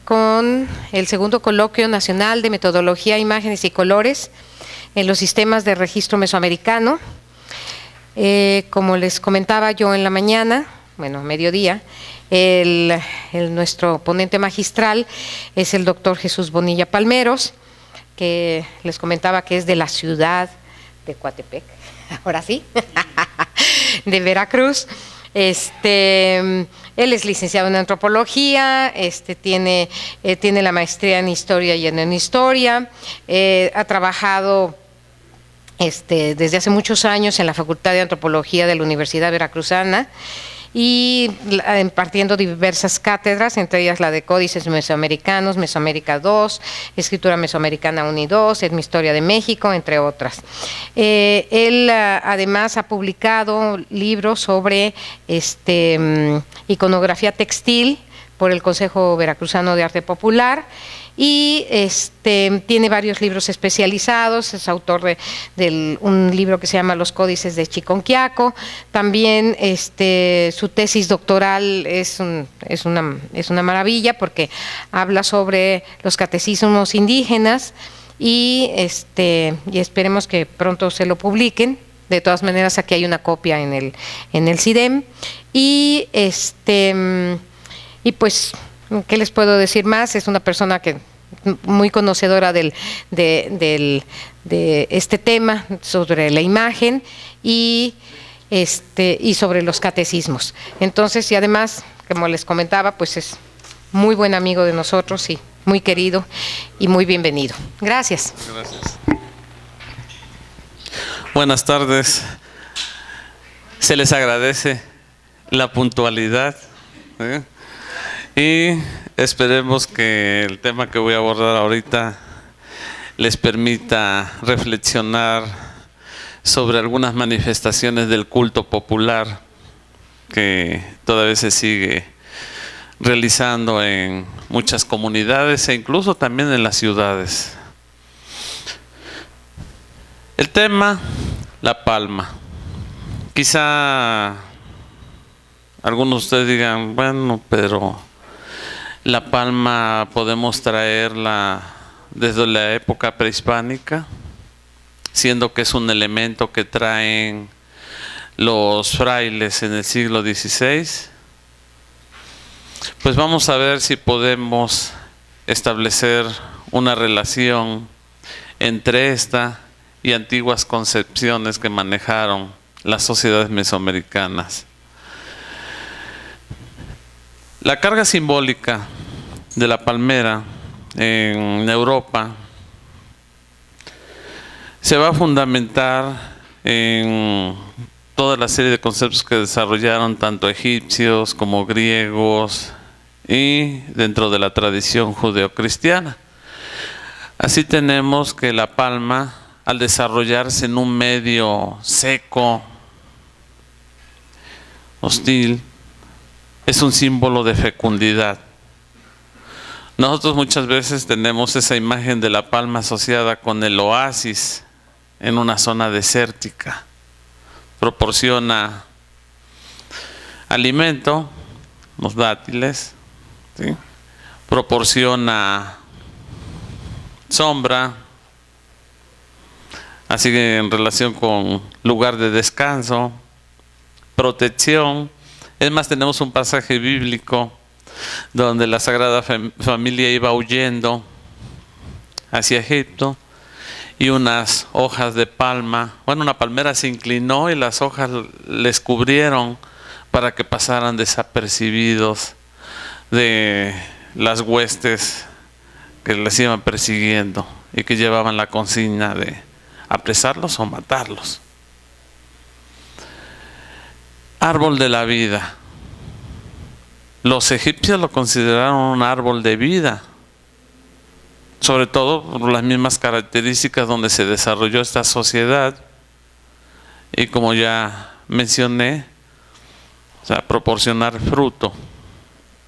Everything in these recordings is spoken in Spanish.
Con el segundo coloquio nacional de metodología, imágenes y colores en los sistemas de registro mesoamericano. Como les comentaba yo en la mañana, bueno, mediodía, nuestro ponente magistral es el doctor Jesús Bonilla Palmeros, que les comentaba que es de la ciudad de Coatepec, ahora sí, de Veracruz. Él es licenciado en antropología, tiene la maestría en historia y en historia, ha trabajado desde hace muchos años en la Facultad de Antropología de la Universidad Veracruzana y impartiendo diversas cátedras, entre ellas la de Códices Mesoamericanos, Mesoamérica II, Escritura Mesoamericana 1 y 2, Etnohistoria de México, entre otras. Él además ha publicado libros sobre iconografía textil por el Consejo Veracruzano de Arte Popular y tiene varios libros especializados, es autor de un libro que se llama Los Códices de Chiconquiaco. También su tesis doctoral es una maravilla porque habla sobre los catecismos indígenas y esperemos que pronto se lo publiquen. De todas maneras, aquí hay una copia en el CIDEM y pues, ¿qué les puedo decir más? Es una persona que muy conocedora de este tema sobre la imagen y sobre los catecismos. Entonces, y además, como les comentaba, pues es muy buen amigo de nosotros y muy querido y muy bienvenido. Gracias. Gracias. Buenas tardes. Se les agradece la puntualidad, y esperemos que el tema que voy a abordar ahorita les permita reflexionar sobre algunas manifestaciones del culto popular que todavía se sigue realizando en muchas comunidades e incluso también en las ciudades. El tema, La Palma. Quizá algunos de ustedes digan, bueno, pero La Palma podemos traerla desde la época prehispánica, siendo que es un elemento que traen los frailes en el siglo XVI. Pues vamos a ver si podemos establecer una relación entre esta y antiguas concepciones que manejaron las sociedades mesoamericanas. La carga simbólica de la palmera en Europa se va a fundamentar en toda la serie de conceptos que desarrollaron tanto egipcios como griegos y dentro de la tradición judeocristiana. Así tenemos que la palma, al desarrollarse en un medio seco, hostil, es un símbolo de fecundidad. Nosotros muchas veces tenemos esa imagen de la palma asociada con el oasis en una zona desértica. Proporciona alimento, los dátiles, ¿sí? Proporciona sombra, así que en relación con lugar de descanso, protección. Es más, tenemos un pasaje bíblico donde la Sagrada Familia iba huyendo hacia Egipto y unas hojas de palma, bueno, una palmera se inclinó y las hojas les cubrieron para que pasaran desapercibidos de las huestes que les iban persiguiendo y que llevaban la consigna de apresarlos o matarlos. Árbol de la vida. Los egipcios lo consideraron un árbol de vida, sobre todo por las mismas características donde se desarrolló esta sociedad y, como ya mencioné, o sea, proporcionar fruto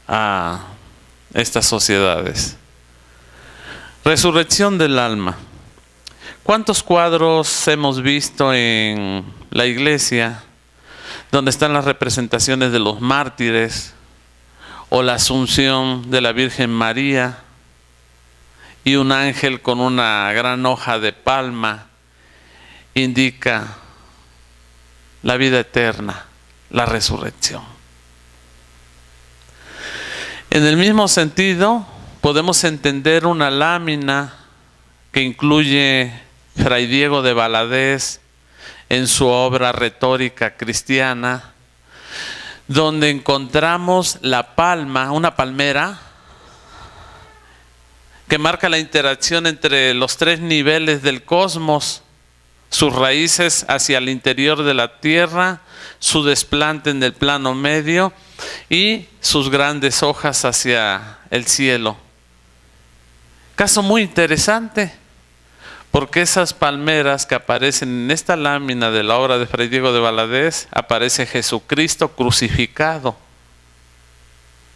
a estas sociedades. Resurrección del alma. ¿Cuántos cuadros hemos visto en la iglesia donde están las representaciones de los mártires o la Asunción de la Virgen María, y un ángel con una gran hoja de palma indica la vida eterna, la resurrección. En el mismo sentido, podemos entender una lámina que incluye Fray Diego de Valadez en su obra Retórica Cristiana, donde encontramos la palma, una palmera, que marca la interacción entre los tres niveles del cosmos, sus raíces hacia el interior de la tierra, su desplante en el plano medio y sus grandes hojas hacia el cielo. Caso muy interesante, porque esas palmeras que aparecen en esta lámina de la obra de Fray Diego de Valadez, aparece Jesucristo crucificado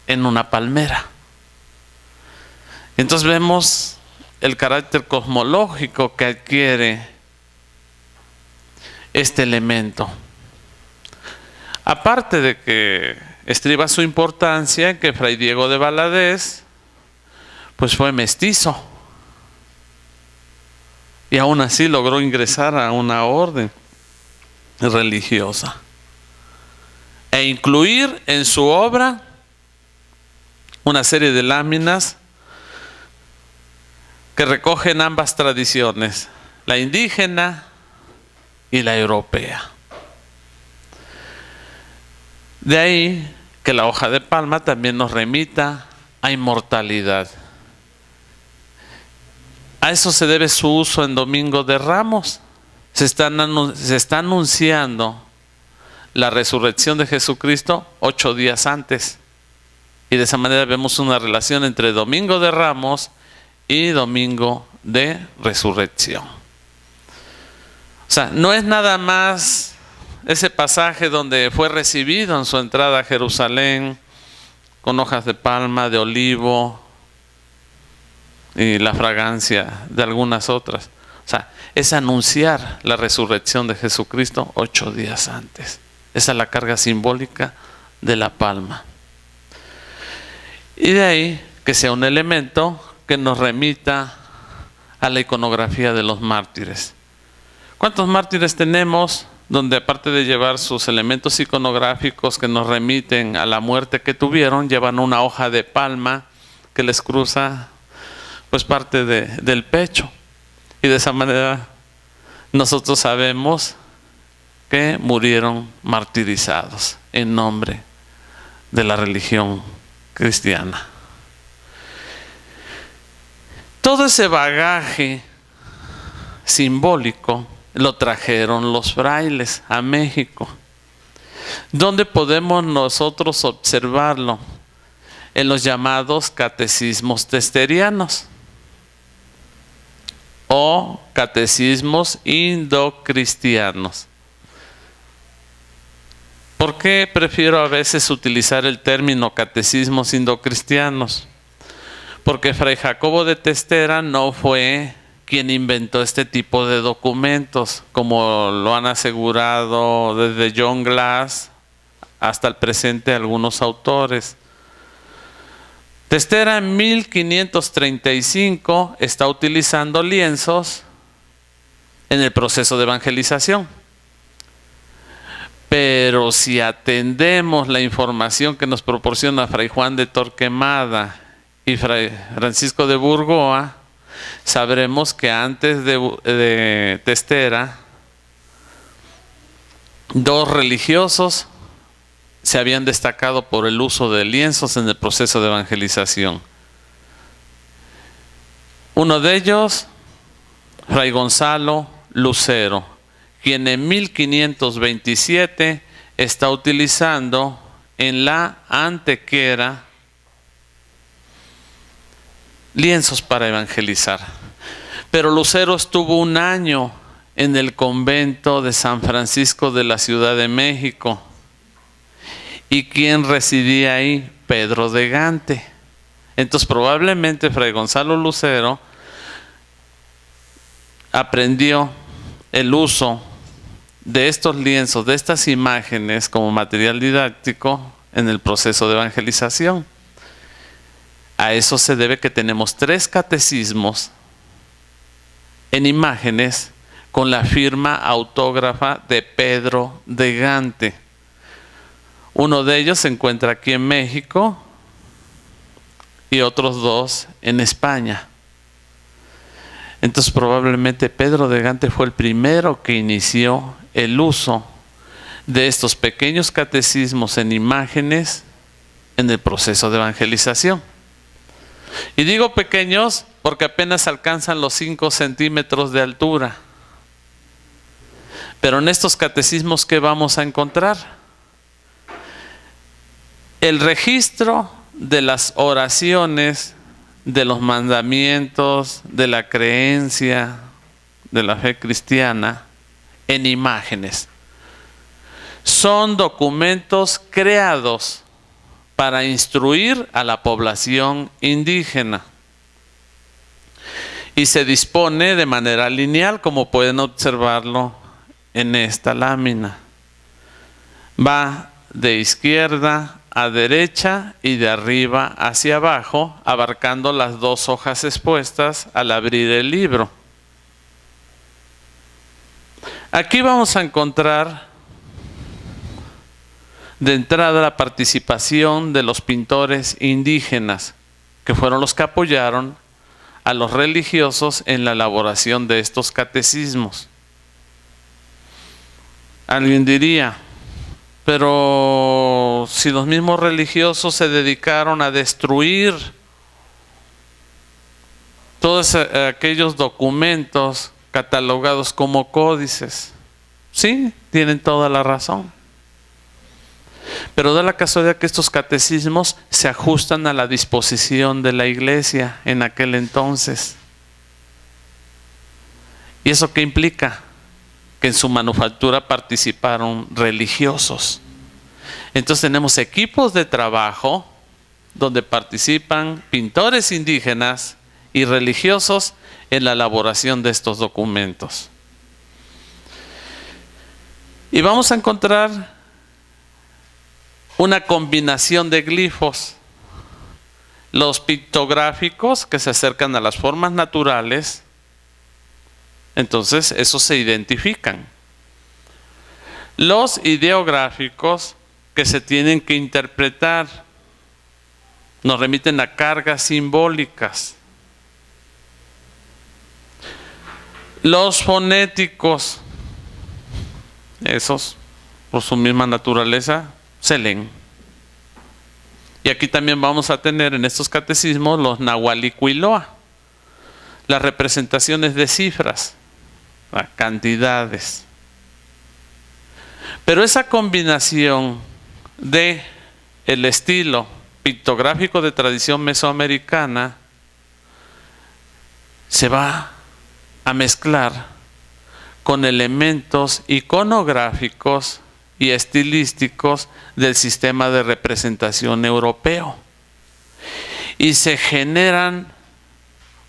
en una palmera. Entonces vemos el carácter cosmológico que adquiere este elemento. Aparte de que estriba su importancia en que Fray Diego de Valadez pues fue mestizo y aún así logró ingresar a una orden religiosa e incluir en su obra una serie de láminas que recogen ambas tradiciones, la indígena y la europea. De ahí que la hoja de palma también nos remita a inmortalidad. A eso se debe su uso en Domingo de Ramos. Se está anunciando la resurrección de Jesucristo 8 días antes. Y de esa manera vemos una relación entre Domingo de Ramos y Domingo de Resurrección. O sea, no es nada más ese pasaje donde fue recibido en su entrada a Jerusalén con hojas de palma, de olivo y la fragancia de algunas otras. O sea, es anunciar la resurrección de Jesucristo 8 días antes. Esa es la carga simbólica de la palma. Y de ahí que sea un elemento que nos remita a la iconografía de los mártires. ¿Cuántos mártires tenemos donde, aparte de llevar sus elementos iconográficos que nos remiten a la muerte que tuvieron, llevan una hoja de palma que les cruza pues parte del pecho? Y de esa manera nosotros sabemos que murieron martirizados en nombre de la religión cristiana. Todo ese bagaje simbólico lo trajeron los frailes a México. ¿Dónde podemos nosotros observarlo? En los llamados catecismos testerianos o catecismos indocristianos. ¿Por qué prefiero a veces utilizar el término catecismos indocristianos? Porque Fray Jacobo de Testera no fue quien inventó este tipo de documentos, como lo han asegurado desde John Glass hasta el presente algunos autores. Testera en 1535 está utilizando lienzos en el proceso de evangelización. Pero si atendemos la información que nos proporciona Fray Juan de Torquemada y Fray Francisco de Burgoa, sabremos que antes de Testera, 2 religiosos se habían destacado por el uso de lienzos en el proceso de evangelización. Uno de ellos, Fray Gonzalo Lucero, quien en 1527 está utilizando en la Antequera lienzos para evangelizar. Pero Lucero estuvo 1 año en el convento de San Francisco de la Ciudad de México. ¿Y quién residía ahí? Pedro de Gante. Entonces probablemente Fray Gonzalo Lucero aprendió el uso de estos lienzos, de estas imágenes como material didáctico en el proceso de evangelización. A eso se debe que tenemos 3 catecismos en imágenes con la firma autógrafa de Pedro de Gante. Uno de ellos se encuentra aquí en México y otros 2 en España. Entonces probablemente Pedro de Gante fue el primero que inició el uso de estos pequeños catecismos en imágenes en el proceso de evangelización. Y digo pequeños porque apenas alcanzan los 5 centímetros de altura. Pero en estos catecismos, ¿qué vamos a encontrar? El registro de las oraciones, de los mandamientos, de la creencia, de la fe cristiana, en imágenes. Son documentos creados para instruir a la población indígena. Y se dispone de manera lineal, como pueden observarlo en esta lámina. Va de izquierda a derecha y de arriba hacia abajo, abarcando las 2 hojas expuestas al abrir el libro. Aquí vamos a encontrar de entrada la participación de los pintores indígenas, que fueron los que apoyaron a los religiosos en la elaboración de estos catecismos. Alguien diría, pero si los mismos religiosos se dedicaron a destruir todos aquellos documentos catalogados como códices, sí, tienen toda la razón. Pero da la casualidad que estos catecismos se ajustan a la disposición de la iglesia en aquel entonces. ¿Y eso qué implica? Que en su manufactura participaron religiosos. Entonces tenemos equipos de trabajo donde participan pintores indígenas y religiosos en la elaboración de estos documentos. Y vamos a encontrar una combinación de glifos. Los pictográficos que se acercan a las formas naturales, entonces esos se identifican. Los ideográficos que se tienen que interpretar nos remiten a cargas simbólicas. Los fonéticos, esos por su misma naturaleza se leen. Y aquí también vamos a tener en estos catecismos los nahualicuiloa, las representaciones de cifras, cantidades. Pero esa combinación de el estilo pictográfico de tradición mesoamericana se va a mezclar con elementos iconográficos y estilísticos del sistema de representación europeo. Y se generan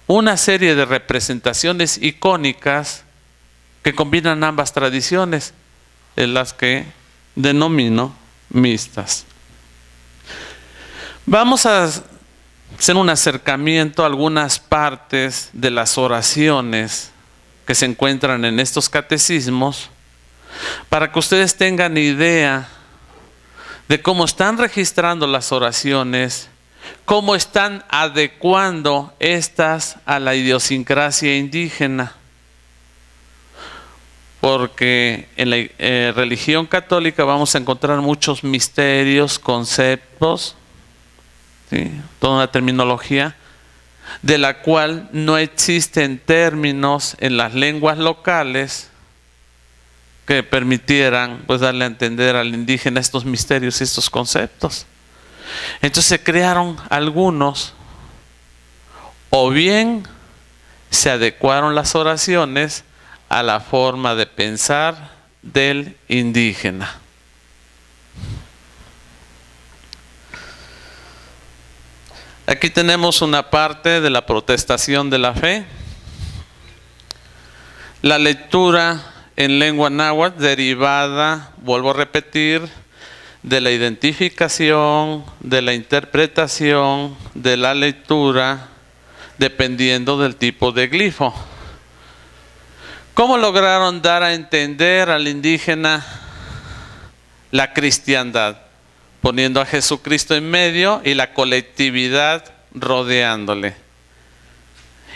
una serie de representaciones icónicas que combinan ambas tradiciones, en las que denomino mixtas. Vamos a hacer un acercamiento a algunas partes de las oraciones que se encuentran en estos catecismos, para que ustedes tengan idea de cómo están registrando las oraciones, cómo están adecuando estas a la idiosincrasia indígena. Porque en la religión católica vamos a encontrar muchos misterios, conceptos, ¿sí? Toda una terminología de la cual no existen términos en las lenguas locales que permitieran pues darle a entender al indígena estos misterios y estos conceptos. Entonces se crearon algunos, o bien se adecuaron las oraciones a la forma de pensar del indígena. Aquí tenemos una parte de la protestación de la fe. La lectura en lengua náhuatl derivada, vuelvo a repetir, de la identificación, de la interpretación, de la lectura, dependiendo del tipo de glifo. ¿Cómo lograron dar a entender al indígena la cristiandad? Poniendo a Jesucristo en medio y la colectividad rodeándole.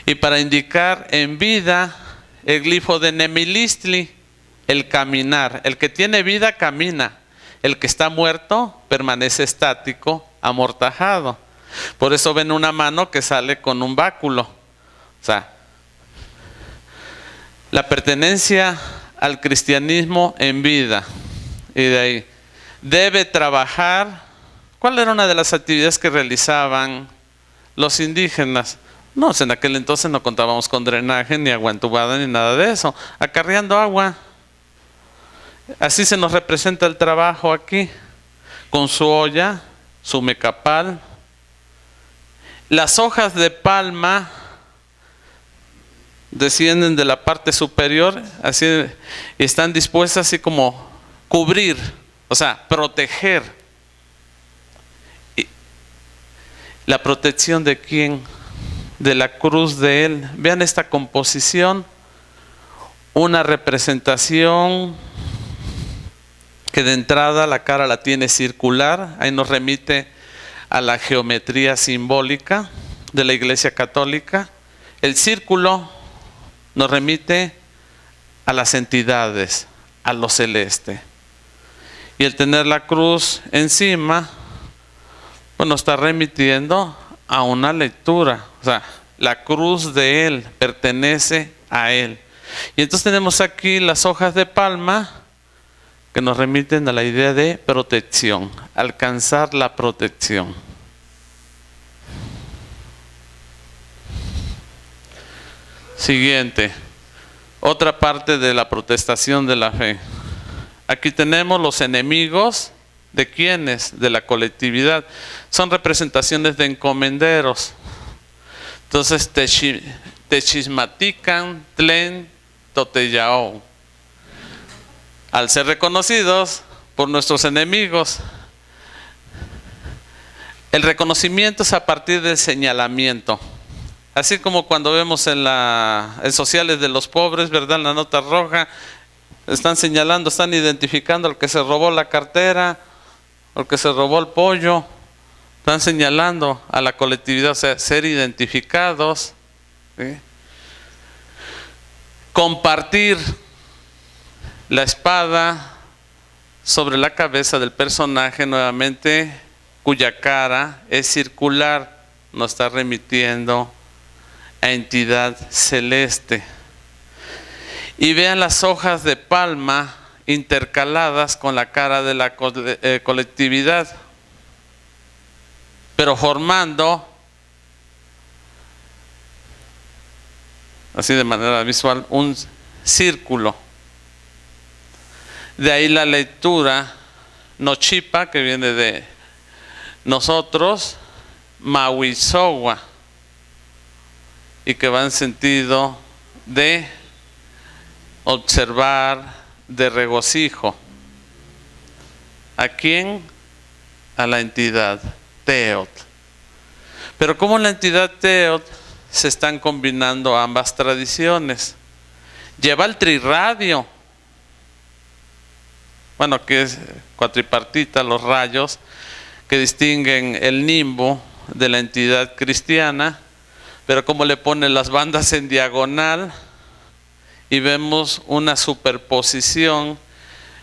Y para indicar en vida el glifo de Nemilistli, el caminar. El que tiene vida camina. El que está muerto permanece estático, amortajado. Por eso ven una mano que sale con un báculo. O sea, la pertenencia al cristianismo en vida. Y de ahí, debe trabajar. ¿Cuál era una de las actividades que realizaban los indígenas? No, en aquel entonces no contábamos con drenaje, ni agua entubada, ni nada de eso. Acarreando agua. Así se nos representa el trabajo aquí. Con su olla, su mecapal. Las hojas de palma descienden de la parte superior, así, y están dispuestas así como cubrir, o sea, proteger. Y la protección de quién, de la cruz de él. Vean esta composición, una representación que de entrada la cara la tiene circular, ahí nos remite a la geometría simbólica de la Iglesia Católica. El círculo nos remite a las entidades, a lo celeste. Y el tener la cruz encima, pues nos está remitiendo a una lectura. O sea, la cruz de él pertenece a él. Y entonces tenemos aquí las hojas de palma que nos remiten a la idea de protección, alcanzar la protección. Siguiente, otra parte de la protestación de la fe. Aquí tenemos los enemigos de quienes, de la colectividad. Son representaciones de encomenderos. Entonces, Techismatican, Tlen, Toteyao. Al ser reconocidos por nuestros enemigos, el reconocimiento es a partir del señalamiento. Así como cuando vemos en sociales de los pobres, ¿verdad? En la nota roja, están señalando, están identificando al que se robó la cartera, al que se robó el pollo. Están señalando a la colectividad, o sea, ser identificados. ¿Sí? Compartir la espada sobre la cabeza del personaje, nuevamente, cuya cara es circular, nos está remitiendo a entidad celeste. Y vean las hojas de palma intercaladas con la cara de la colectividad, pero formando, así de manera visual, un círculo. De ahí la lectura Nochipa, que viene de nosotros, Mahuizowa, y que va en sentido de observar, de regocijo. ¿A quién? A la entidad Teot. Pero como en la entidad Teot se están combinando ambas tradiciones. Lleva el trirradio. Bueno, que es cuatripartita, los rayos que distinguen el nimbo de la entidad cristiana, pero como le pone las bandas en diagonal y vemos una superposición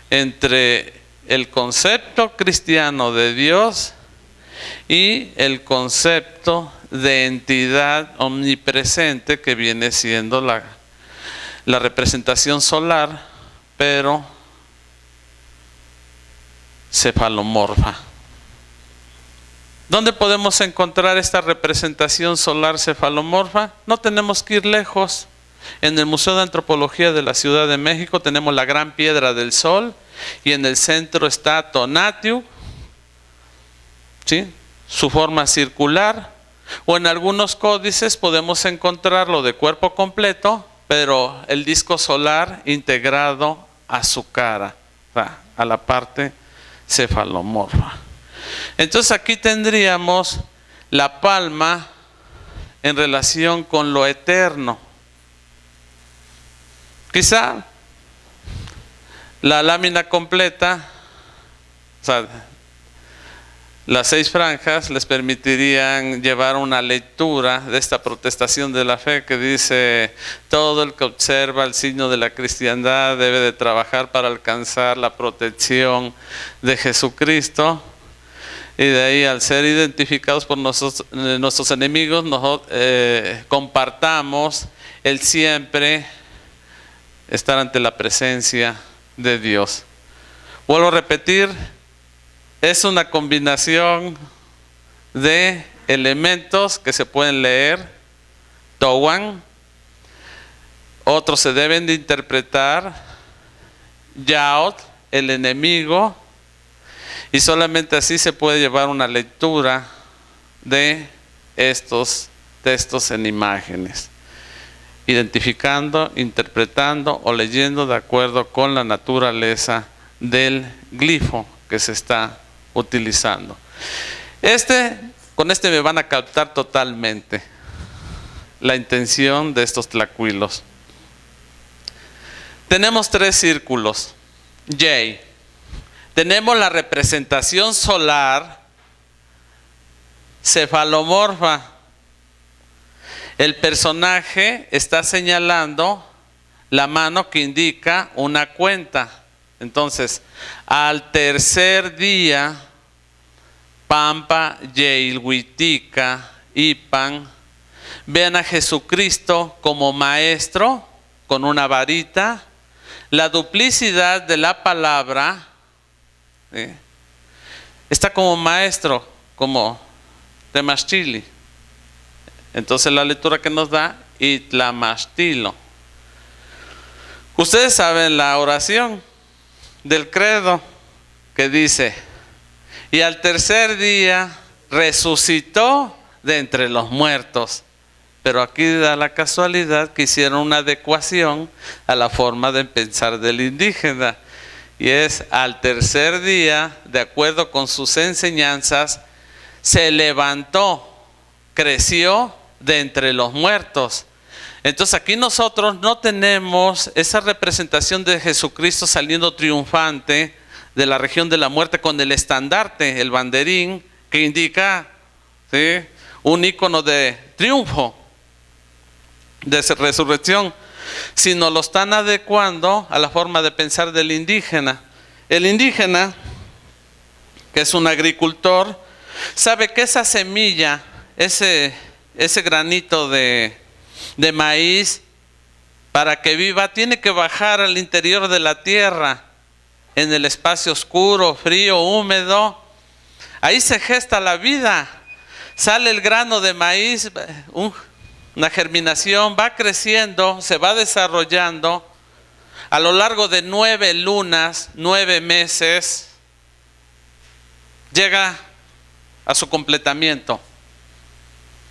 entre el concepto cristiano de Dios y el concepto de entidad omnipresente que viene siendo la representación solar, pero cefalomorfa. ¿Dónde podemos encontrar esta representación solar cefalomorfa? No tenemos que ir lejos. En el Museo de Antropología de la Ciudad de México tenemos la Gran Piedra del Sol y en el centro está Tonatiuh, ¿sí? Su forma circular, o en algunos códices podemos encontrarlo de cuerpo completo, pero el disco solar integrado a su cara, a la parte cefalomorfa. Entonces aquí tendríamos la palma en relación con lo eterno. Quizá la lámina completa, o sea, las 6 franjas les permitirían llevar una lectura de esta protestación de la fe que dice: todo el que observa el signo de la cristiandad debe de trabajar para alcanzar la protección de Jesucristo. Y de ahí, al ser identificados por nuestros enemigos, compartamos el siempre estar ante la presencia de Dios. Vuelvo a repetir, es una combinación de elementos que se pueden leer, Towan, otros se deben de interpretar, Yaot, el enemigo, y solamente así se puede llevar una lectura de estos textos en imágenes, identificando, interpretando o leyendo de acuerdo con la naturaleza del glifo que se está utilizando. Con este me van a captar totalmente la intención de estos tlacuilos. Tenemos 3 círculos. J. Tenemos la representación solar cefalomorfa. El personaje está señalando la mano que indica una cuenta. Entonces, al tercer día, Pampa, Yeilhuitica, Ipan, vean a Jesucristo como maestro con una varita. La duplicidad de la palabra, ¿sí?, está como maestro, como Temachili. Entonces la lectura que nos da, Itlamastilo. Ustedes saben la oración del credo que dice: y al tercer día resucitó de entre los muertos. Pero aquí da la casualidad que hicieron una adecuación a la forma de pensar del indígena. Y es: al tercer día, de acuerdo con sus enseñanzas, se levantó, creció de entre los muertos. Entonces aquí nosotros no tenemos esa representación de Jesucristo saliendo triunfante de la región de la muerte con el estandarte, el banderín, que indica, ¿sí?, un ícono de triunfo, de resurrección, sino lo están adecuando a la forma de pensar del indígena. El indígena, que es un agricultor, sabe que esa semilla, ese granito de maíz, para que viva, tiene que bajar al interior de la tierra, en el espacio oscuro, frío, húmedo. Ahí se gesta la vida. Sale el grano de maíz, una germinación, va creciendo, se va desarrollando. A lo largo de 9 lunas, 9 meses, llega a su completamiento.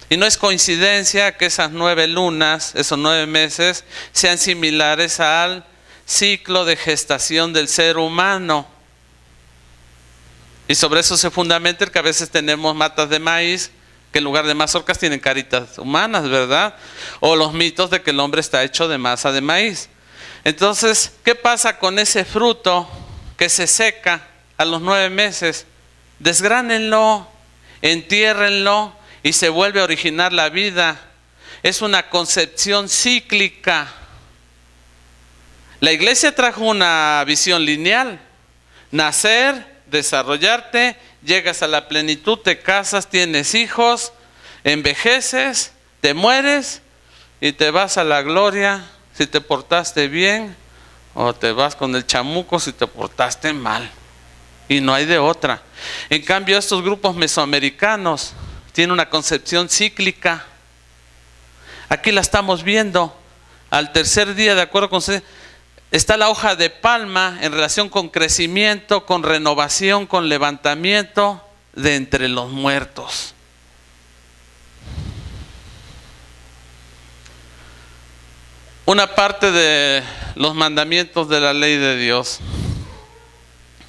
Y no es coincidencia que esas 9 lunas, esos 9 meses, sean similares al ciclo de gestación del ser humano. Y sobre eso se fundamenta el que a veces tenemos matas de maíz que en lugar de mazorcas tienen caritas humanas, ¿verdad? O los mitos de que el hombre está hecho de masa de maíz. Entonces, ¿qué pasa con ese fruto que se seca a los 9 meses? Desgránenlo, entiérrenlo y se vuelve a originar la vida. Es una concepción cíclica. La iglesia trajo una visión lineal: nacer, desarrollarte, llegas a la plenitud, te casas, tienes hijos, envejeces, te mueres y te vas a la gloria si te portaste bien, o te vas con el chamuco si te portaste mal. Y no hay de otra. En cambio, estos grupos mesoamericanos tienen una concepción cíclica. Aquí la estamos viendo. Al tercer día, de acuerdo con usted, está la hoja de palma en relación con crecimiento, con renovación, con levantamiento de entre los muertos. Una parte de los mandamientos de la ley de Dios.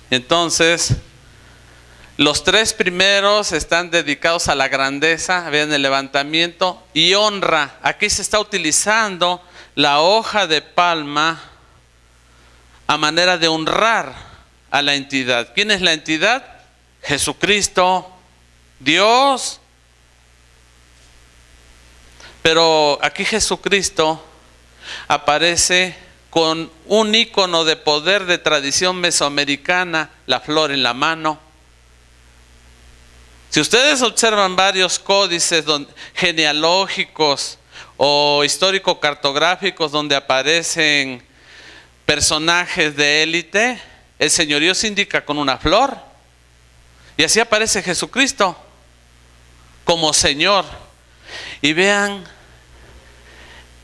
Entonces, Los 3 primeros están dedicados a la grandeza, vean el levantamiento y honra. Aquí se está utilizando la hoja de palma a manera de honrar a la entidad. ¿Quién es la entidad? Jesucristo, Dios. Pero aquí Jesucristo aparece con un ícono de poder de tradición mesoamericana, la flor en la mano. Si ustedes observan varios códices genealógicos o histórico-cartográficos donde aparecen personajes de élite, el señorío se indica con una flor. Y así aparece Jesucristo como Señor. Y vean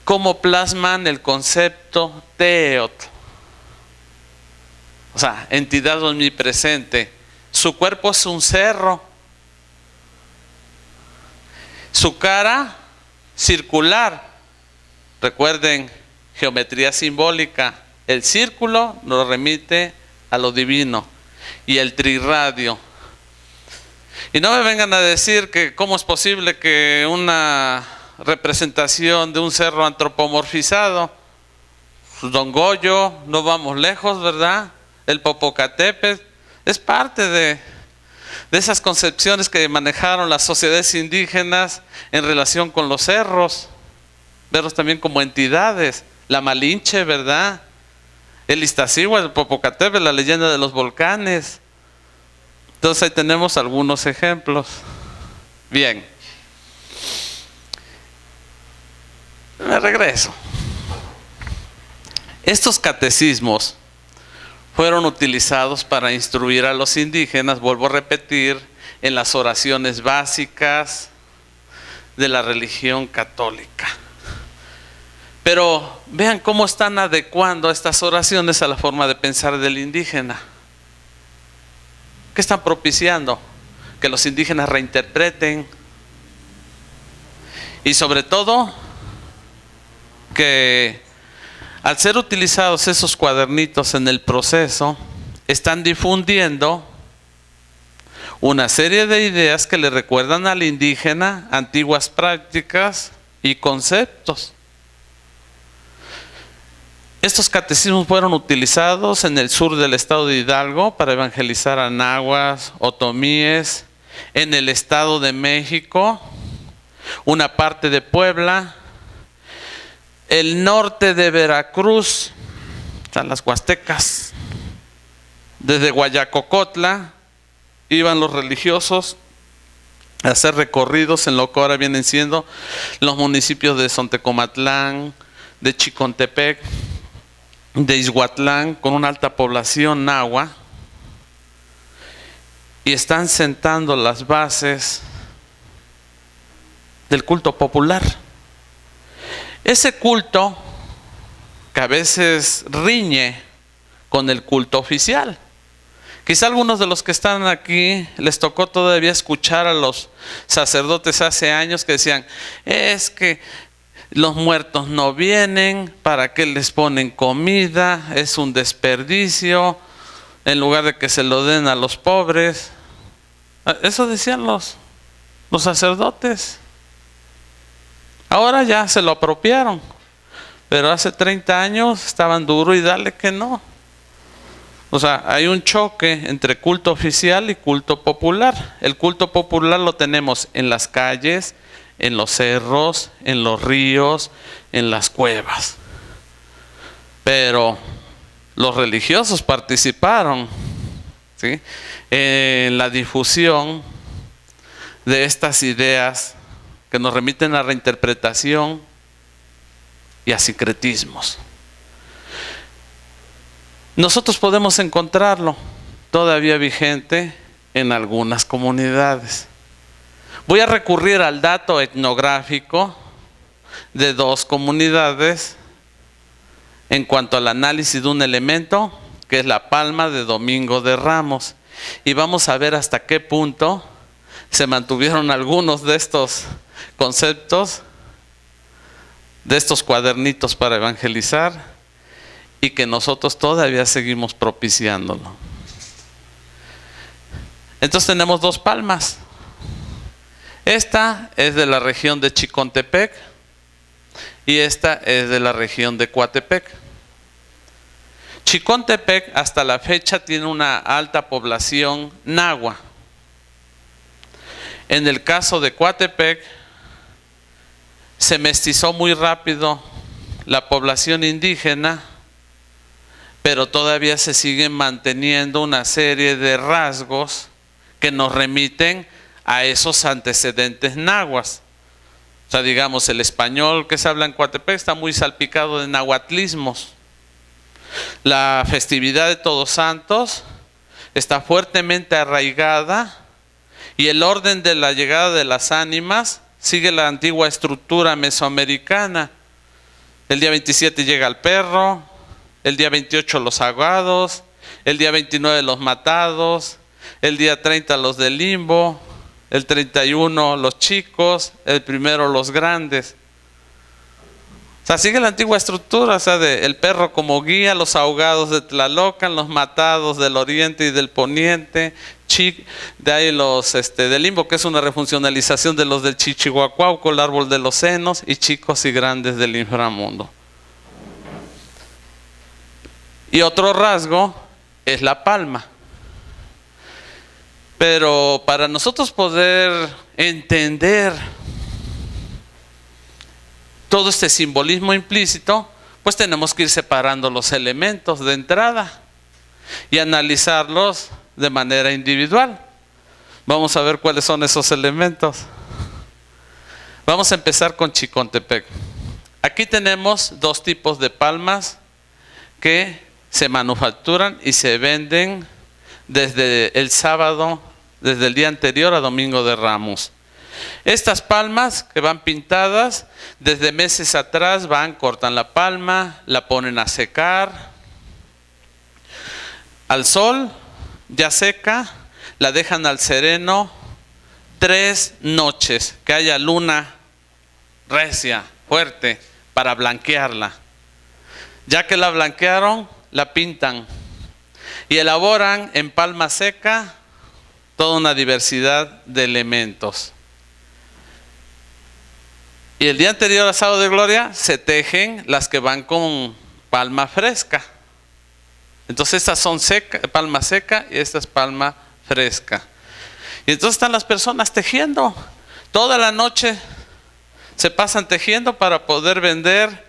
cómo plasman el concepto teot, o sea, entidad omnipresente. Su cuerpo es un cerro, su cara circular. Recuerden, geometría simbólica. El círculo nos remite a lo divino y el trirradio. Y no me vengan a decir que cómo es posible que una representación de un cerro antropomorfizado, Don Goyo, no vamos lejos, ¿verdad? El Popocatépetl, es parte de esas concepciones que manejaron las sociedades indígenas en relación con los cerros, verlos también como entidades. La Malinche, ¿verdad? El Iztaccíhuatl, el Popocatépetl, la leyenda de los volcanes. Entonces ahí tenemos algunos ejemplos. Bien. Me regreso. Estos catecismos fueron utilizados para instruir a los indígenas, vuelvo a repetir, en las oraciones básicas de la religión católica. Pero vean cómo están adecuando estas oraciones a la forma de pensar del indígena. ¿Qué están propiciando? Que los indígenas reinterpreten. Y sobre todo, que al ser utilizados esos cuadernitos en el proceso, están difundiendo una serie de ideas que le recuerdan al indígena antiguas prácticas y conceptos. Estos catecismos fueron utilizados en el sur del estado de Hidalgo para evangelizar a náhuatl, otomíes, en el estado de México, una parte de Puebla, el norte de Veracruz, están las huastecas. Desde Guayacocotla iban los religiosos a hacer recorridos en lo que ahora vienen siendo los municipios de Sontecomatlán, de Chicontepec, de Izhuatlán, con una alta población náhuatl, y están sentando las bases del culto popular. Ese culto que a veces riñe con el culto oficial. Quizá algunos de los que están aquí les tocó todavía escuchar a los sacerdotes hace años que decían: es que los muertos no vienen, ¿para qué les ponen comida? Es un desperdicio, en lugar de que se lo den a los pobres. Eso decían los sacerdotes. Ahora ya se lo apropiaron, pero hace 30 años estaban duro y dale que no. O sea, hay un choque entre culto oficial y culto popular. El culto popular lo tenemos en las calles, en los cerros, en los ríos, en las cuevas. Pero los religiosos participaron, ¿sí?, en la difusión de estas ideas que nos remiten a reinterpretación y a sincretismos. Nosotros podemos encontrarlo todavía vigente en algunas comunidades. Voy a recurrir al dato etnográfico de 2 comunidades en cuanto al análisis de un elemento que es la palma de Domingo de Ramos, y vamos a ver hasta qué punto se mantuvieron algunos de estos conceptos, de estos cuadernitos para evangelizar, y que nosotros todavía seguimos propiciándolo. Entonces tenemos dos palmas. Esta es de la región de Chicontepec y esta es de la región de Coatepec. Chicontepec hasta la fecha tiene una alta población nahua. En el caso de Coatepec, se mestizó muy rápido la población indígena, pero todavía se siguen manteniendo una serie de rasgos que nos remiten a esos antecedentes nahuas. O sea, digamos, el español que se habla en Coatepec está muy salpicado de nahuatlismos. La festividad de Todos Santos está fuertemente arraigada y el orden de la llegada de las ánimas sigue la antigua estructura mesoamericana. El día 27 llega el perro, el día 28 los ahogados, el día 29 los matados, el día 30 los del limbo, el 31 los chicos, el primero los grandes. O sea, sigue la antigua estructura, o sea, el perro como guía, los ahogados de Tlalocan, los matados del oriente y del poniente, de ahí los del limbo, que es una refuncionalización de los del Chichihuacuauco, el árbol de los senos, y chicos y grandes del inframundo. Y otro rasgo es la palma. Pero para nosotros poder entender todo este simbolismo implícito, pues tenemos que ir separando los elementos de entrada y analizarlos de manera individual. Vamos a ver cuáles son esos elementos. Vamos a empezar con Chicontepec. Aquí tenemos dos tipos de palmas que se manufacturan y se venden desde el sábado, desde el día anterior a Domingo de Ramos. Estas palmas que van pintadas, desde meses atrás cortan la palma, la ponen a secar al sol, ya seca, la dejan al sereno 3 noches, que haya luna recia, fuerte, para blanquearla. Ya que la blanquearon, la pintan y elaboran en palma seca toda una diversidad de elementos. Y el día anterior a Sábado de Gloria se tejen las que van con palma fresca. Entonces estas son palma seca y esta es palma fresca. Y entonces están las personas tejiendo. Toda la noche se pasan tejiendo para poder vender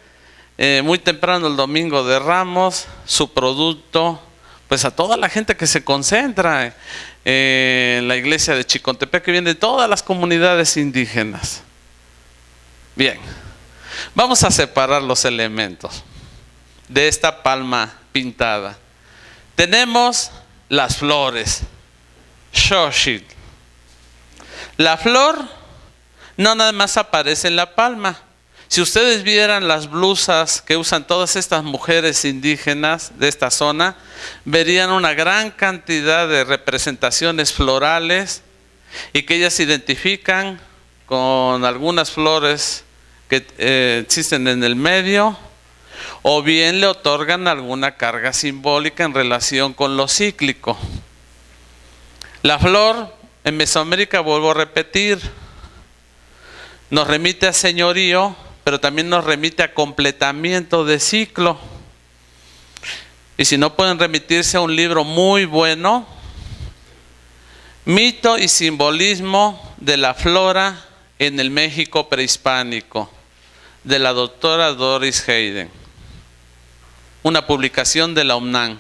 muy temprano el Domingo de Ramos su producto, pues a toda la gente que se concentra en la iglesia de Chicontepec, que viene de todas las comunidades indígenas. Bien, vamos a separar los elementos de esta palma pintada. Tenemos las flores, Xochitl. La flor no nada más aparece en la palma. Si ustedes vieran las blusas que usan todas estas mujeres indígenas de esta zona, verían una gran cantidad de representaciones florales y que ellas se identifican con algunas flores que existen en el medio, o bien le otorgan alguna carga simbólica en relación con lo cíclico. La flor en Mesoamérica, vuelvo a repetir, nos remite a señorío, pero también nos remite a completamiento de ciclo. Y si no, pueden remitirse a un libro muy bueno, Mito y simbolismo de la flora en el México prehispánico, de la doctora Doris Hayden. Una publicación de la UNAM.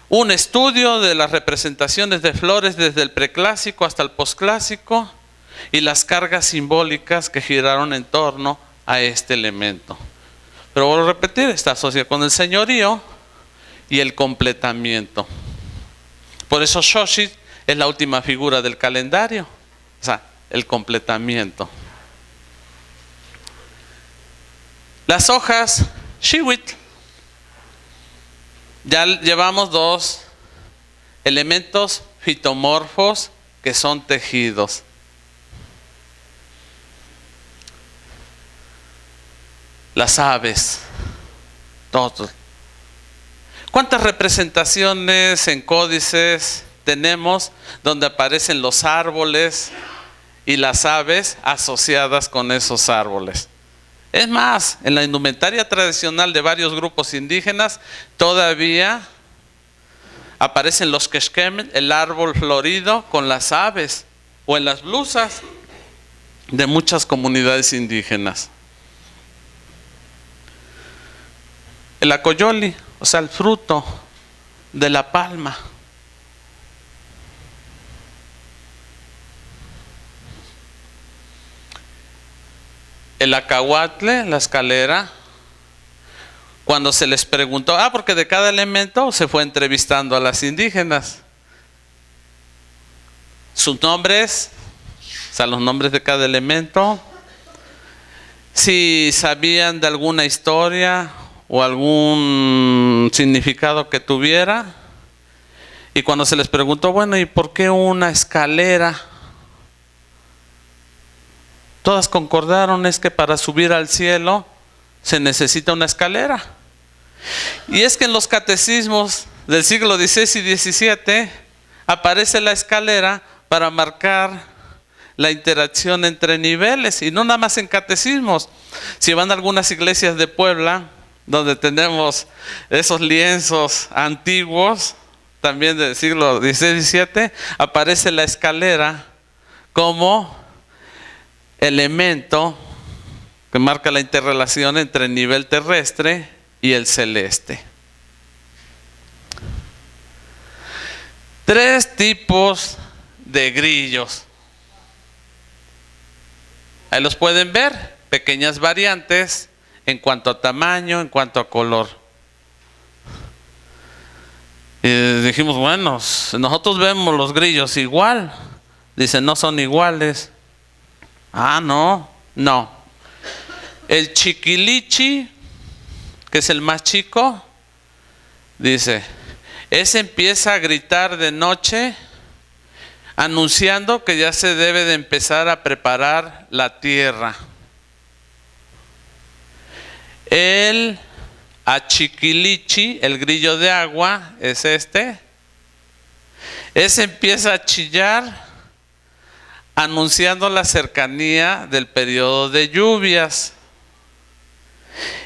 Un estudio de las representaciones de flores desde el preclásico hasta el posclásico y las cargas simbólicas que giraron en torno a este elemento. Pero vuelvo a repetir, está asociado con el señorío y el completamiento. Por eso Xochitl es la última figura del calendario, o sea, el completamiento. Las hojas Xihuitl. Ya llevamos dos elementos fitomorfos que son tejidos. Las aves, todos. ¿Cuántas representaciones en códices tenemos donde aparecen los árboles y las aves asociadas con esos árboles. Es más, en la indumentaria tradicional de varios grupos indígenas todavía aparecen los quexquemen, el árbol florido con las aves, o en las blusas de muchas comunidades indígenas. El acoyoli, o sea, el fruto de la palma. El acahuatle, la escalera, cuando se les preguntó, porque de cada elemento se fue entrevistando a las indígenas. Sus nombres, o sea, los nombres de cada elemento, si sabían de alguna historia o algún significado que tuviera. Y cuando se les preguntó, bueno, ¿y por qué una escalera? Todas concordaron, es que para subir al cielo se necesita una escalera. Y es que en los catecismos del siglo XVI y XVII aparece la escalera para marcar la interacción entre niveles, y no nada más en catecismos. Si van a algunas iglesias de Puebla, donde tenemos esos lienzos antiguos, también del siglo XVI y XVII, aparece la escalera como elemento que marca la interrelación entre el nivel terrestre y el celeste. 3 tipos de grillos. Ahí los pueden ver, pequeñas variantes en cuanto a tamaño, en cuanto a color. Y dijimos, bueno, nosotros vemos los grillos igual. Dicen, no son iguales. No. El chiquilichi, que es el más chico, dice, ese empieza a gritar de noche, anunciando que ya se debe de empezar a preparar la tierra. El achiquilichi, el grillo de agua, es este. Ese empieza a chillar, anunciando la cercanía del periodo de lluvias.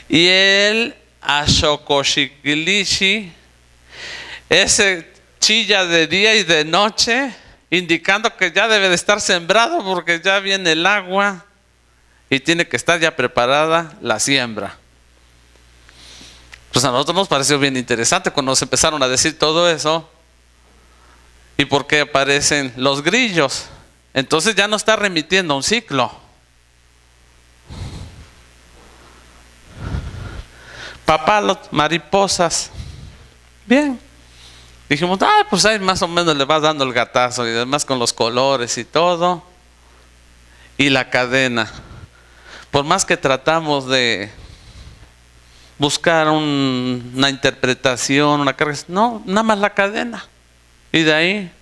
Y el ashokoshikilishi, ese chilla de día y de noche, indicando que ya debe de estar sembrado porque ya viene el agua y tiene que estar ya preparada la siembra. Pues a nosotros nos pareció bien interesante cuando nos empezaron a decir todo eso. ¿Y por qué aparecen los grillos? Entonces ya no está remitiendo a un ciclo. Papalos, mariposas. Bien. Dijimos, pues ahí más o menos le vas dando el gatazo, y además con los colores y todo. Y la cadena. Por más que tratamos de buscar una interpretación, una carga, no, nada más la cadena. Y de ahí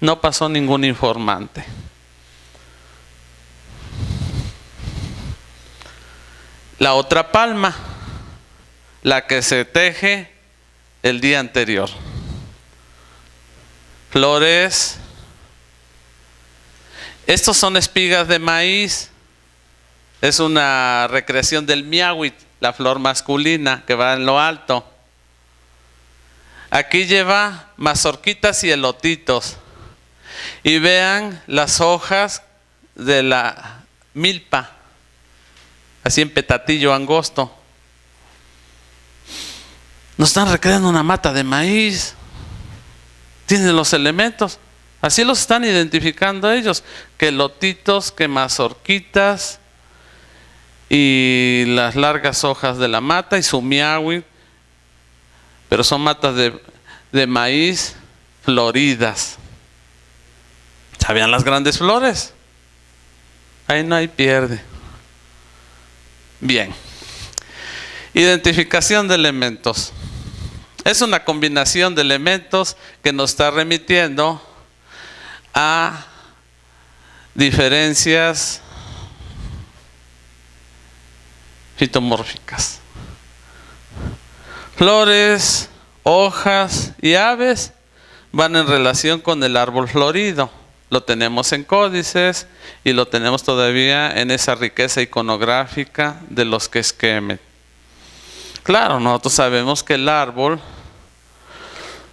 no pasó ningún informante. La otra palma, la que se teje el día anterior. Flores. Estos son espigas de maíz. Es una recreación del miahuit, la flor masculina que va en lo alto. Aquí lleva mazorquitas y elotitos. Y vean las hojas de la milpa, así en petatillo angosto. Nos están recreando una mata de maíz. Tienen los elementos. Así los están identificando ellos. Que elotitos, que mazorquitas y las largas hojas de la mata y su miahui. Pero son matas de maíz floridas. ¿Sabían las grandes flores? Ahí no hay pierde. Bien. Identificación de elementos. Es una combinación de elementos que nos está remitiendo a diferencias fitomórficas. Flores, hojas y aves van en relación con el árbol florido. Lo tenemos en códices y lo tenemos todavía en esa riqueza iconográfica de los Quesquemet. Claro, nosotros sabemos que el árbol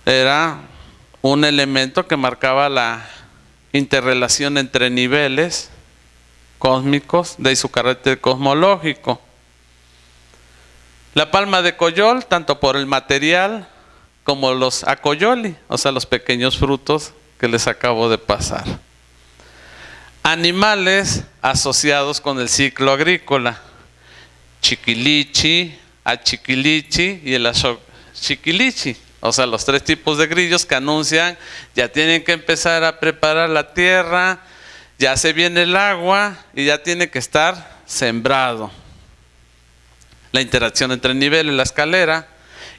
era un elemento que marcaba la interrelación entre niveles cósmicos de su carácter cosmológico. La palma de coyol, tanto por el material como los acoyoli, o sea, los pequeños frutos que les acabo de pasar. Animales asociados con el ciclo agrícola: chiquilichi, achiquilichi y el chiquilichi. O sea, los 3 tipos de grillos que anuncian ya tienen que empezar a preparar la tierra, ya se viene el agua y ya tiene que estar sembrado. La interacción entre el nivel y la escalera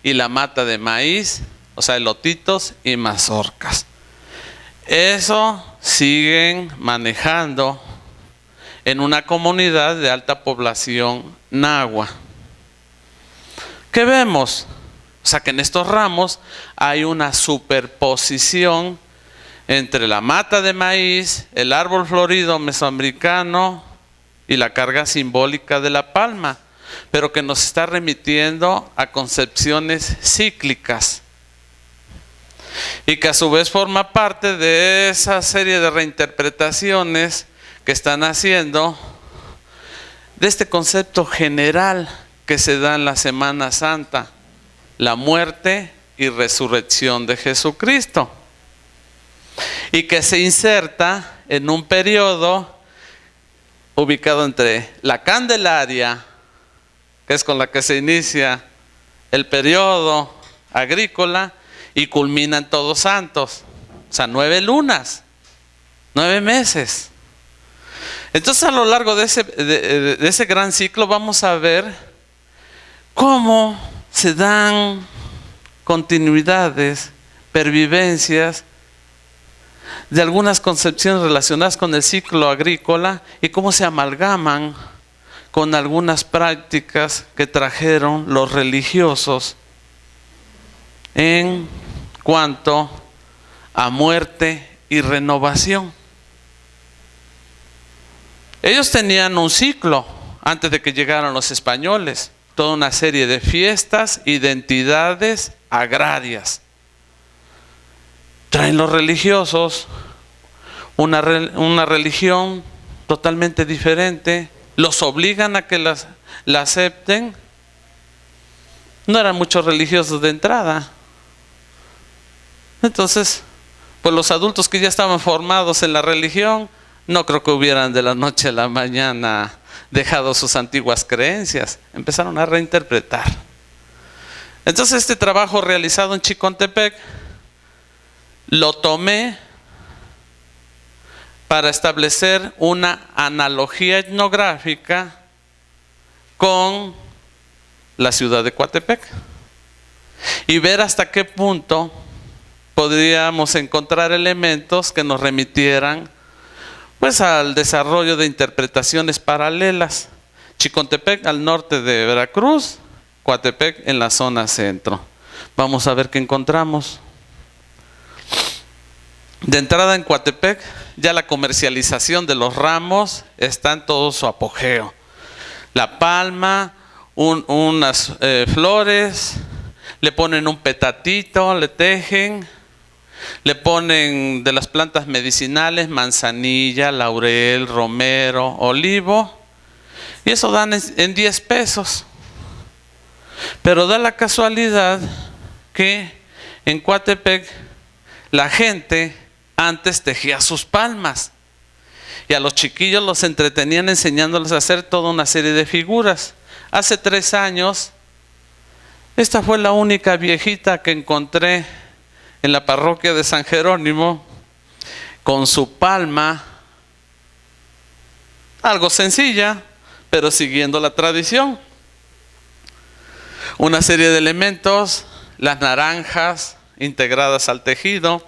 y la mata de maíz, o sea, elotitos y mazorcas. Eso siguen manejando en una comunidad de alta población nahua. ¿Qué vemos? O sea, que en estos ramos hay una superposición entre la mata de maíz, el árbol florido mesoamericano y la carga simbólica de la palma, pero que nos está remitiendo a concepciones cíclicas y que a su vez forma parte de esa serie de reinterpretaciones que están haciendo de este concepto general que se da en la Semana Santa: la muerte y resurrección de Jesucristo, y que se inserta en un periodo ubicado entre la Candelaria, que es con la que se inicia el periodo agrícola, y culmina en Todos Santos. O sea, 9 lunas, 9 meses. Entonces, a lo largo de ese gran ciclo vamos a ver cómo se dan continuidades, pervivencias de algunas concepciones relacionadas con el ciclo agrícola y cómo se amalgaman con algunas prácticas que trajeron los religiosos en cuanto a muerte y renovación. Ellos tenían un ciclo antes de que llegaran los españoles, toda una serie de fiestas, identidades agrarias. Traen los religiosos una religión totalmente diferente, los obligan a que la acepten. No eran muchos religiosos de entrada. Entonces, pues los adultos que ya estaban formados en la religión, no creo que hubieran de la noche a la mañana dejado sus antiguas creencias. Empezaron a reinterpretar. Entonces, este trabajo realizado en Chicontepec lo tomé para establecer una analogía etnográfica con la ciudad de Coatepec y ver hasta qué punto podríamos encontrar elementos que nos remitieran pues al desarrollo de interpretaciones paralelas. Chicontepec al norte de Veracruz, Coatepec en la zona centro. Vamos a ver qué encontramos. De entrada, en Coatepec ya la comercialización de los ramos está en todo su apogeo. La palma, unas flores, le ponen un petatito, le tejen, le ponen de las plantas medicinales manzanilla, laurel, romero, olivo, y eso dan en 10 pesos. Pero da la casualidad que en Coatepec la gente antes tejía sus palmas y a los chiquillos los entretenían enseñándoles a hacer toda una serie de figuras. Hace 3 años, esta fue la única viejita que encontré en la parroquia de San Jerónimo con su palma, algo sencilla, pero siguiendo la tradición. Una serie de elementos, las naranjas integradas al tejido.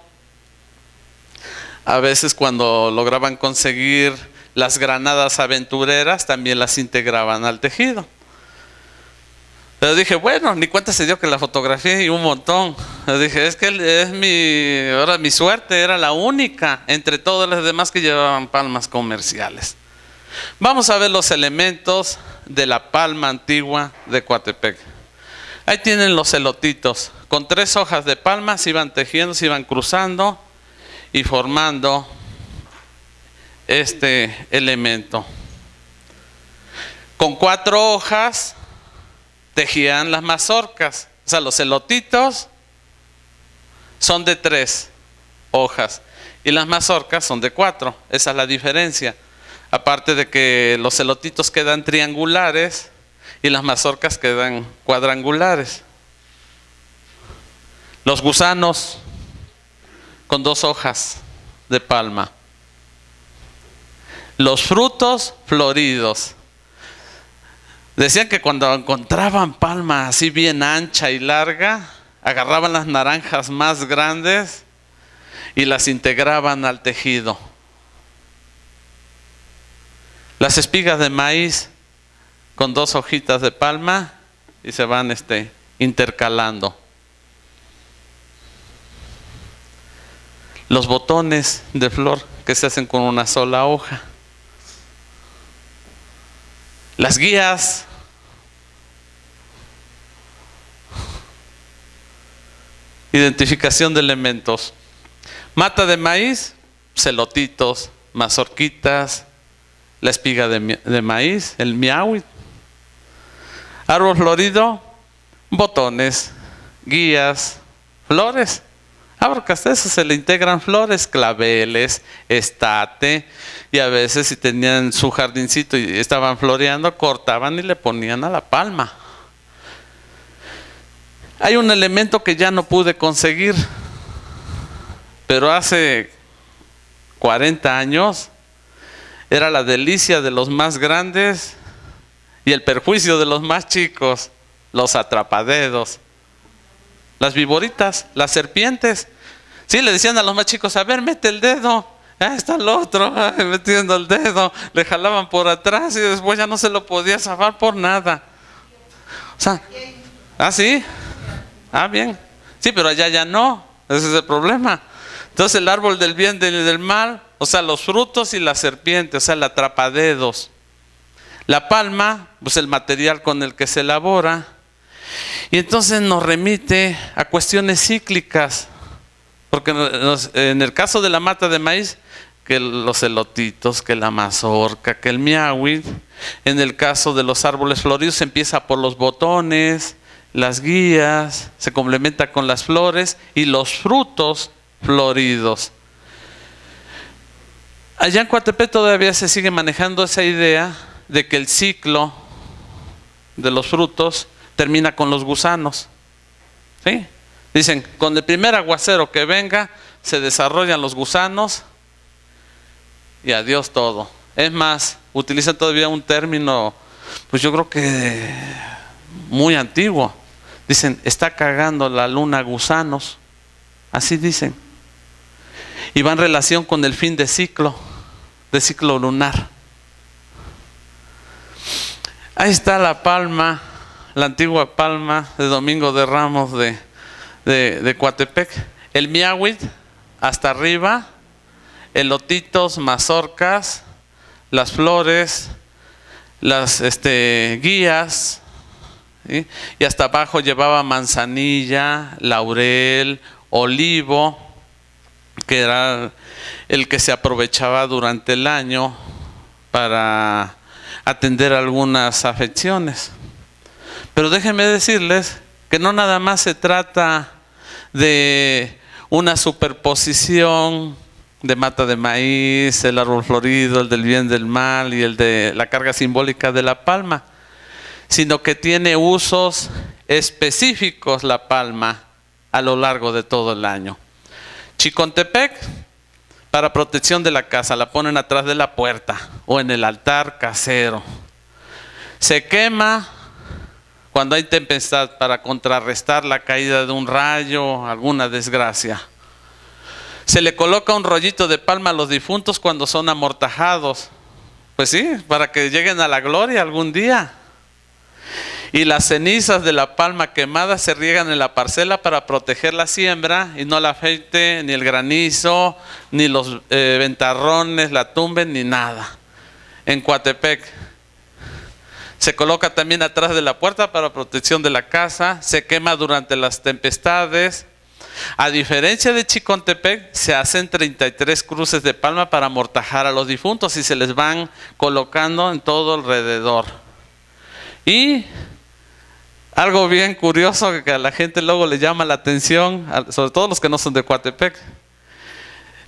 A veces cuando lograban conseguir las granadas aventureras, también las integraban al tejido. Pero dije, bueno, ni cuenta se dio que la fotografía y un montón. Yo dije, es que ahora mi suerte era la única entre todas las demás que llevaban palmas comerciales. Vamos a ver los elementos de la palma antigua de Coatepec. Ahí tienen los elotitos. Con 3 hojas de palma se iban tejiendo, se iban cruzando y formando este elemento. Con 4 hojas tejían las mazorcas. O sea, los elotitos son de 3 hojas y las mazorcas son de 4. Esa es la diferencia. Aparte de que los elotitos quedan triangulares y las mazorcas quedan cuadrangulares. Los gusanos con 2 hojas de palma. Los frutos floridos. Decían que cuando encontraban palma así bien ancha y larga, agarraban las naranjas más grandes y las integraban al tejido. Las espigas de maíz con 2 hojitas de palma y se van intercalando. Los botones de flor que se hacen con una sola hoja. Las guías. Identificación de elementos. Mata de maíz, celotitos, mazorquitas, la espiga de maíz, el miahuit. Árbol florido, botones, guías, flores. Porque hasta eso se le integran flores, claveles, estate, y a veces si tenían su jardincito y estaban floreando, cortaban y le ponían a la palma. Hay un elemento que ya no pude conseguir, pero hace 40 años era la delicia de los más grandes y el perjuicio de los más chicos, los atrapadedos, las viboritas, las serpientes. Sí, le decían a los más chicos, a ver, mete el dedo. Ah, está el otro, metiendo el dedo. Le jalaban por atrás y después ya no se lo podía zafar por nada. O sea, sí. Bien. Sí, pero allá ya no. Ese es el problema. Entonces el árbol del bien y del mal, o sea, los frutos y la serpiente, o sea, el atrapadedos. La palma, pues el material con el que se elabora. Y entonces nos remite a cuestiones cíclicas. Porque en el caso de la mata de maíz, que los elotitos, que la mazorca, que el miahuit. En el caso de los árboles floridos se empieza por los botones, las guías, se complementa con las flores y los frutos floridos. Allá en Coatepec todavía se sigue manejando esa idea de que el ciclo de los frutos termina con los gusanos. ¿Sí? Dicen, con el primer aguacero que venga, se desarrollan los gusanos y adiós todo. Es más, utilizan todavía un término, pues yo creo que muy antiguo. Dicen, está cagando la luna gusanos. Así dicen. Y va en relación con el fin de ciclo lunar. Ahí está la palma, la antigua palma de Domingo de Ramos de Coatepec. El miahuit hasta arriba, elotitos, mazorcas, las flores, las guías, ¿sí? Y hasta abajo llevaba manzanilla, laurel, olivo, que era el que se aprovechaba durante el año para atender algunas afecciones. Pero déjenme decirles que no nada más se trata de una superposición de mata de maíz, el árbol florido, el del bien del mal y el de la carga simbólica de la palma, sino que tiene usos específicos la palma a lo largo de todo el año. Chicontepec, para protección de la casa, la ponen atrás de la puerta o en el altar casero. Se quema cuando hay tempestad para contrarrestar la caída de un rayo, alguna desgracia. Se le coloca un rollito de palma a los difuntos cuando son amortajados. Pues sí, para que lleguen a la gloria algún día. Y las cenizas de la palma quemada se riegan en la parcela para proteger la siembra y no la afecte ni el granizo, ni los ventarrones, la tumben, ni nada. En Coatepec se coloca también atrás de la puerta para protección de la casa, se quema durante las tempestades. A diferencia de Chicontepec, se hacen 33 cruces de palma para amortajar a los difuntos y se les van colocando en todo alrededor. Y algo bien curioso que a la gente luego le llama la atención, sobre todo los que no son de Coatepec,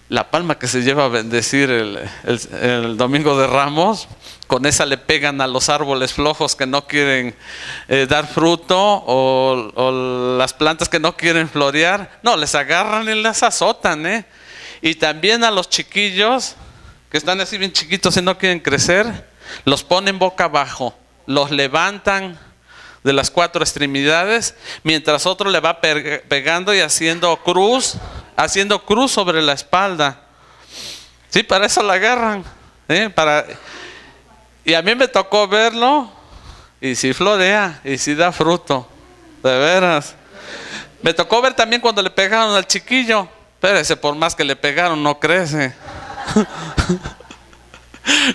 la palma que se lleva a bendecir el Domingo de Ramos, con esa le pegan a los árboles flojos que no quieren dar fruto o las plantas que no quieren florear. No, les agarran y les azotan, Y también a los chiquillos que están así bien chiquitos y no quieren crecer, los ponen boca abajo, los levantan de las 4 extremidades, mientras otro le va pegando y haciendo cruz sobre la espalda. Sí, para eso la agarran, y a mí me tocó verlo, y sí florea, y sí da fruto, de veras. Me tocó ver también cuando le pegaron al chiquillo. Espérese, por más que le pegaron, no crece.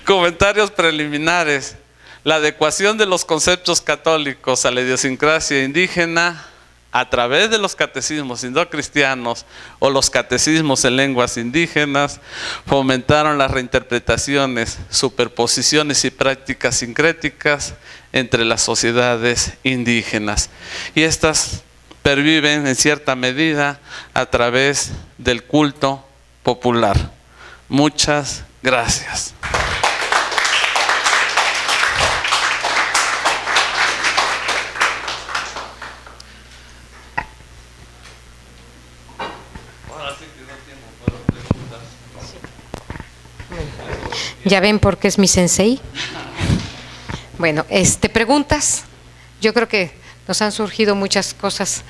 Comentarios preliminares. La adecuación de los conceptos católicos a la idiosincrasia indígena a través de los catecismos indocristianos o los catecismos en lenguas indígenas fomentaron las reinterpretaciones, superposiciones y prácticas sincréticas entre las sociedades indígenas. Y estas perviven en cierta medida a través del culto popular. Muchas gracias. ¿Ya ven por qué es mi sensei? Bueno, preguntas. Yo creo que nos han surgido muchas cosas